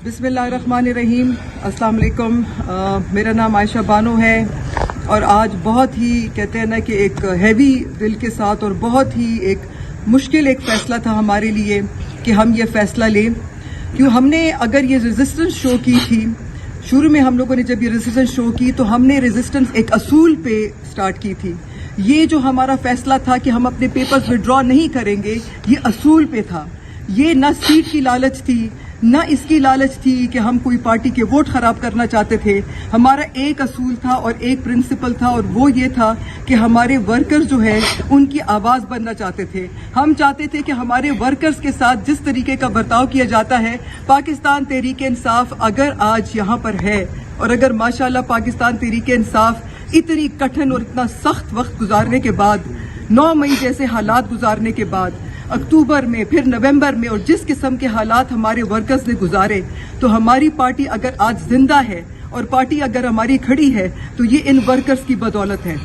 बिस्मिल्लाहिर्रहमानिर्रहीम। अस्सलाम वालेकुम। मेरा नाम आयशा बानो है और आज बहुत ही कहते हैं ना कि एक हैवी दिल के साथ और बहुत ही एक मुश्किल एक फ़ैसला था हमारे लिए कि हम ये फ़ैसला लें। क्यों हमने अगर ये रेजिस्टेंस शो की थी, शुरू में हम लोगों ने जब ये रेजिस्टेंस शो की तो हमने रेजिस्टेंस एक असूल पे स्टार्ट की थी। ये जो हमारा फ़ैसला था कि हम अपने पेपर्स विड्रॉ नहीं करेंगे, ये असूल पे था। ये ना सीट की लालच थी, ना इसकी लालच थी कि हम कोई पार्टी के वोट खराब करना चाहते थे। हमारा एक असूल था और एक प्रिंसिपल था और वो ये था कि हमारे वर्कर्स जो है उनकी आवाज़ बनना चाहते थे। हम चाहते थे कि हमारे वर्कर्स के साथ जिस तरीके का बर्ताव किया जाता है, पाकिस्तान तहरीक इंसाफ अगर आज यहाँ पर है और अगर माशाल्लाह पाकिस्तान तहरीक इंसाफ इतनी कठिन और इतना सख्त वक्त गुजारने के बाद, 9 मई जैसे हालात गुजारने के बाद, अक्टूबर में फिर नवंबर में और जिस किस्म के हालात हमारे वर्कर्स ने गुजारे, तो हमारी पार्टी अगर आज जिंदा है और पार्टी अगर हमारी खड़ी है तो ये इन वर्कर्स की बदौलत है।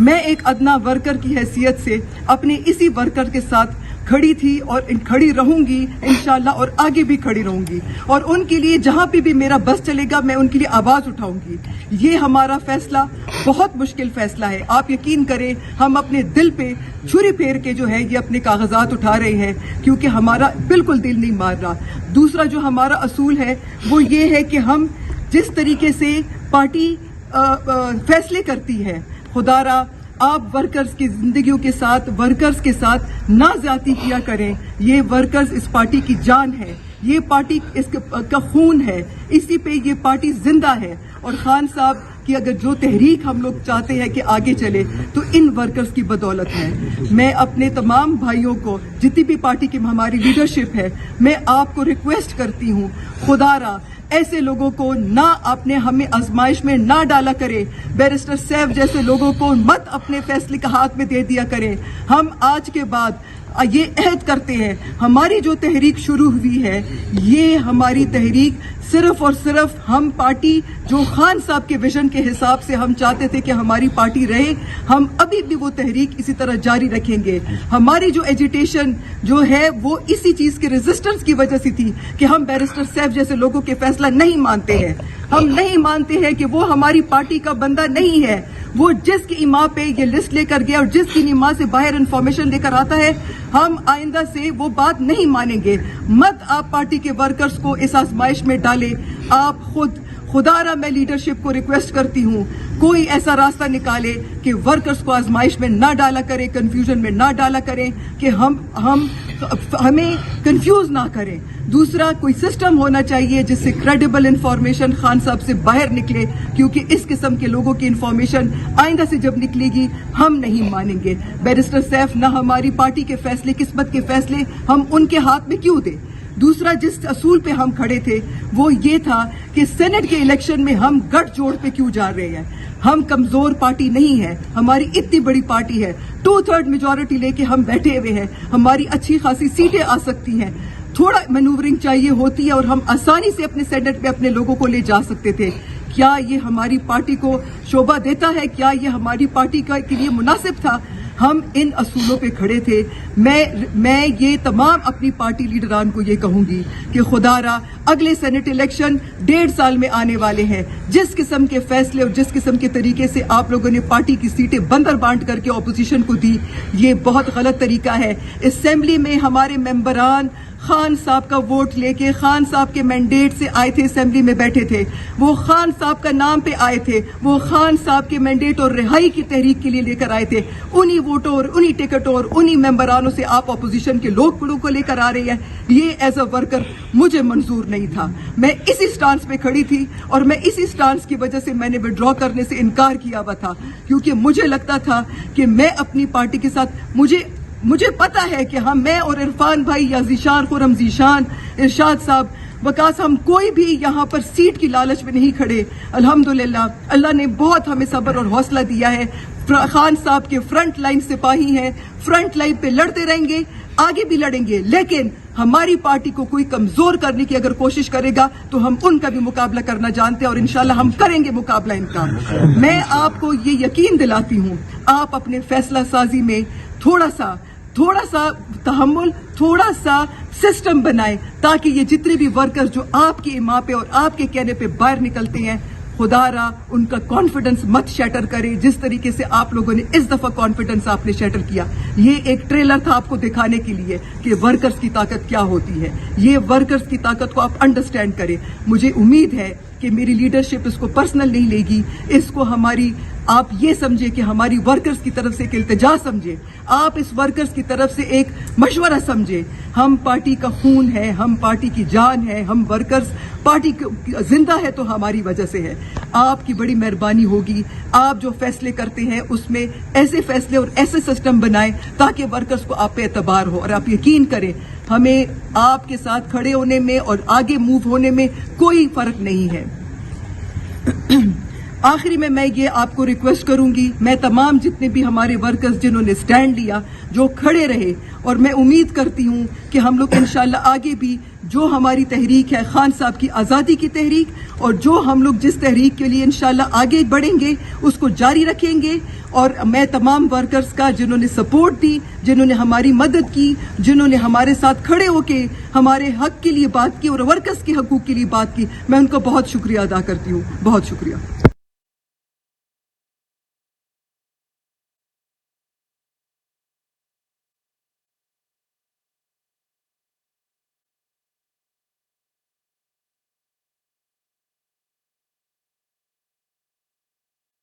मैं एक अदना वर्कर की हैसियत से अपने इसी वर्कर के साथ खड़ी थी और खड़ी रहूंगी इंशाल्लाह और आगे भी खड़ी रहूंगी और उनके लिए जहां पे भी मेरा बस चलेगा मैं उनके लिए आवाज उठाऊंगी। ये हमारा फैसला बहुत मुश्किल फैसला है। आप यकीन करें, हम अपने दिल पे छुरी फेर के जो है ये अपने कागजात उठा रहे हैं क्योंकि हमारा बिल्कुल दिल नहीं मार रहा। दूसरा जो हमारा असूल है वो ये है कि हम जिस तरीके से पार्टी फैसले करती है, खुदारा आप वर्कर्स की जिंदगियों के साथ, वर्कर्स के साथ ना ज्यादती किया करें। ये वर्कर्स इस पार्टी की जान है, ये पार्टी इसका खून है, इसी पे ये पार्टी जिंदा है। और खान साहब की अगर जो तहरीक हम लोग चाहते हैं कि आगे चले तो इन वर्कर्स की बदौलत है। मैं अपने तमाम भाइयों को, जितनी भी पार्टी की हमारी लीडरशिप है, मैं आपको रिक्वेस्ट करती हूँ, खुदारा ऐसे लोगों को ना अपने हमें आजमाइश में ना डाला करे। बैरिस्टर सैफ जैसे लोगों को मत अपने फैसले का हाथ में दे दिया करें। हम आज के बाद ये अहद करते हैं, हमारी जो तहरीक शुरू हुई है, ये हमारी तहरीक सिर्फ और सिर्फ हम पार्टी जो खान साहब के विजन के हिसाब से हम चाहते थे कि हमारी पार्टी रहे, हम अभी भी वो तहरीक इसी तरह जारी रखेंगे। हमारी जो एजिटेशन जो है वो इसी चीज के रेजिस्टेंस की वजह से थी कि हम बैरिस्टर सैफ जैसे लोगों के फैसला नहीं मानते हैं। हम नहीं मानते हैं कि वो हमारी पार्टी का बंदा नहीं है। वो जिसकी इमाम पे ये लिस्ट लेकर गया और जिसकी इमाम से बाहर इंफॉर्मेशन लेकर आता है, हम आइंदा से वो बात नहीं मानेंगे। मत आप पार्टी के वर्कर्स को इस आजमाइश में डालें। आप खुदारा मैं लीडरशिप को रिक्वेस्ट करती हूँ, कोई ऐसा रास्ता निकाले कि वर्कर्स को आजमाइश में ना डाला करे, कंफ्यूजन में ना डाला करें कि हमें कंफ्यूज ना करें। दूसरा, कोई सिस्टम होना चाहिए जिससे क्रेडिबल इंफॉर्मेशन खान साहब से बाहर निकले, क्योंकि इस किस्म के लोगों की इंफॉर्मेशन आइंदा से जब निकलेगी हम नहीं मानेंगे। बैरिस्टर सैफ ना हमारी पार्टी के फैसले, किस्मत के फैसले हम उनके हाथ में क्यों दें। दूसरा, जिस असूल पे हम खड़े थे वो ये था कि सेनेट के इलेक्शन में हम गठजोड़ पे क्यों जा रहे हैं। हम कमजोर पार्टी नहीं है, हमारी इतनी बड़ी पार्टी है, 2/3 मेजॉरिटी लेके हम बैठे हुए हैं, हमारी अच्छी खासी सीटें आ सकती हैं। थोड़ा मैनूवरिंग चाहिए होती है और हम आसानी से अपने सेनेट में अपने लोगों को ले जा सकते थे। क्या ये हमारी पार्टी को शोभा देता है? क्या ये हमारी पार्टी के लिए मुनासिब था? हम इन असूलों पे खड़े थे। मैं ये तमाम अपनी पार्टी लीडरान को ये कहूंगी कि खुदारा अगले सेनेट इलेक्शन 1.5 साल में आने वाले हैं। जिस किस्म के फैसले और जिस किस्म के तरीके से आप लोगों ने पार्टी की सीटें बंदर बांट करके ऑपोजिशन को दी, ये बहुत गलत तरीका है। असेंबली में हमारे मेंबरान खान साहब का वोट लेके खान साहब के मैंडेट से आए थे, असेंबली में बैठे थे, वो खान साहब का नाम पे आए थे, वो खान साहब के मैंडेट और रिहाई की तहरीक के लिए लेकर आए थे। उन्हीं वोटों और उन्हीं टिकटों और उन्हीं मेंबरानों से आप अपोजिशन के लोग को लेकर आ रहे हैं। ये एज अ वर्कर मुझे मंजूर नहीं था। मैं इसी स्टांस पे खड़ी थी और मैं इसी स्टांस की वजह से मैंने विड्रॉ करने से इनकार किया हुआ था, क्योंकि मुझे लगता था कि मैं अपनी पार्टी के साथ, मुझे पता है कि मैं और इरफान भाई या जीशान, खुरम जीशान, इरशाद साहब, वकास, हम कोई भी यहाँ पर सीट की लालच में नहीं खड़े। अल्हम्दुलिल्लाह अल्लाह ने बहुत हमें सब्र और हौसला दिया है। खान साहब के फ्रंट लाइन सिपाही हैं, फ्रंट लाइन पे लड़ते रहेंगे, आगे भी लड़ेंगे, लेकिन हमारी पार्टी को कोई कमजोर करने की अगर कोशिश करेगा तो हम उनका भी मुकाबला करना जानते हैं और इंशाल्लाह हम करेंगे मुकाबला इनका। मैं आपको ये यकीन दिलाती हूँ, आप अपने फैसला साजी में थोड़ा सा थोड़ा सा तहम्मुल, थोड़ा सा सिस्टम बनाएं ताकि ये जितने भी वर्कर्स जो आपके इमा पे और आपके कहने पे बाहर निकलते हैं, खुदारा उनका कॉन्फिडेंस मत शैटर करे जिस तरीके से आप लोगों ने इस दफा कॉन्फिडेंस आपने शैटर किया। ये एक ट्रेलर था आपको दिखाने के लिए कि वर्कर्स की ताकत क्या होती है। ये वर्कर्स की ताकत को आप अंडरस्टैंड करें। मुझे उम्मीद है कि मेरी लीडरशिप इसको पर्सनल नहीं लेगी, इसको हमारी आप ये समझे कि हमारी वर्कर्स की तरफ से एक इल्तिजा समझे, आप इस वर्कर्स की तरफ से एक मशवरा समझे। हम पार्टी का खून है, हम पार्टी की जान है, हम वर्कर्स पार्टी जिंदा है तो हमारी वजह से है। आपकी बड़ी मेहरबानी होगी, आप जो फैसले करते हैं उसमें ऐसे फैसले और ऐसे सिस्टम बनाएं ताकि वर्कर्स को आप पे एतबार हो। और आप यकीन करें, हमें आपके साथ खड़े होने में और आगे मूव होने में कोई फर्क नहीं है। आखिरी में मैं ये आपको रिक्वेस्ट करूंगी, मैं तमाम जितने भी हमारे वर्कर्स जिन्होंने स्टैंड लिया, जो खड़े रहे, और मैं उम्मीद करती हूं कि हम लोग इंशाल्लाह आगे भी जो हमारी तहरीक है खान साहब की आज़ादी की तहरीक, और जो हम लोग जिस तहरीक के लिए इंशाल्लाह आगे बढ़ेंगे उसको जारी रखेंगे। और मैं तमाम वर्कर्स का जिन्होंने सपोर्ट दी, जिन्होंने हमारी मदद की, जिन्होंने हमारे साथ खड़े होके हमारे हक के लिए बात की और वर्कर्स के हकूक के लिए बात की, मैं उनका बहुत शुक्रिया अदा करती हूँ। बहुत शुक्रिया।